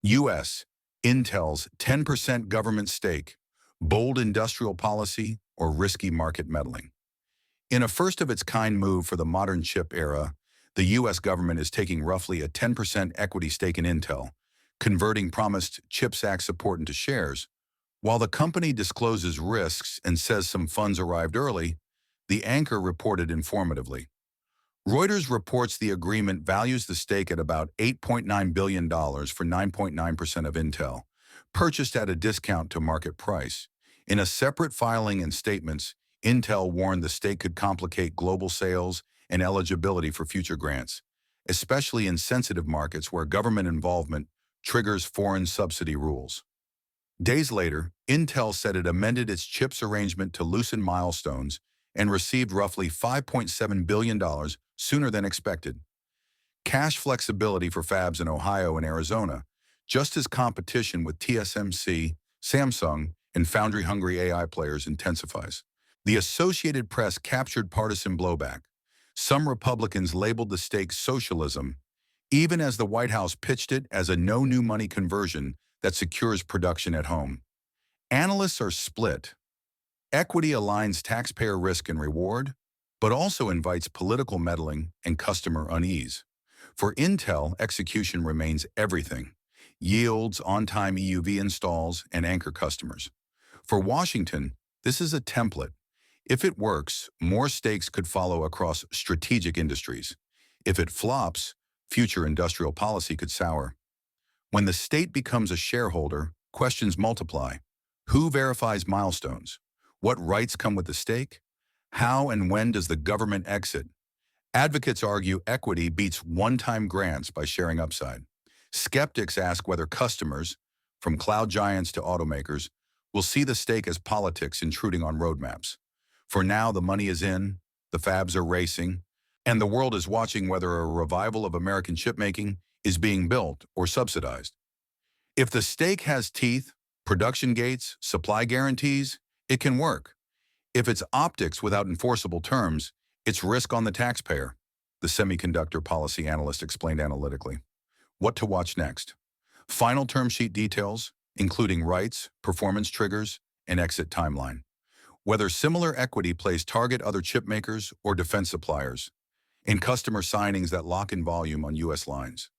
U.S. Intel's 10% government stake, bold industrial policy, or risky market meddling. In a first-of-its-kind move for the modern chip era, the U.S. government is taking roughly a 10% equity stake in Intel, converting promised CHIPS Act support into shares. While the company discloses risks and says some funds arrived early, the anchor reported informatively. Reuters reports the agreement values the stake at about $8.9 billion for 9.9% of Intel, purchased at a discount to market price. In a separate filing and statements, Intel warned the stake could complicate global sales and eligibility for future grants, especially in sensitive markets where government involvement triggers foreign subsidy rules. Days later, Intel said it amended its CHIPS arrangement to loosen milestones and received roughly $5.7 billion sooner than expected. Cash flexibility for fabs in Ohio and Arizona, just as competition with TSMC, Samsung, and foundry-hungry AI players intensifies. The Associated Press captured partisan blowback. Some Republicans labeled the stake socialism, even as the White House pitched it as a no-new-money conversion that secures production at home. Analysts are split. Equity aligns taxpayer risk and reward, but also invites political meddling and customer unease. For Intel, execution remains everything: yields, on-time EUV installs, and anchor customers. For Washington, this is a template. If it works, more stakes could follow across strategic industries. If it flops, future industrial policy could sour. When the state becomes a shareholder, questions multiply. Who verifies milestones? What rights come with the stake? How and when does the government exit? Advocates argue equity beats one-time grants by sharing upside. Skeptics ask whether customers, from cloud giants to automakers, will see the stake as politics intruding on roadmaps. For now, the money is in, the fabs are racing, and the world is watching whether a revival of American chipmaking is being built or subsidized. If the stake has teeth, production gates, supply guarantees, it can work. If it's optics without enforceable terms, it's risk on the taxpayer, the semiconductor policy analyst explained analytically. What to watch next? Final term sheet details, including rights, performance triggers, and exit timeline. Whether similar equity plays target other chip makers or defense suppliers, in customer signings that lock in volume on U.S. lines.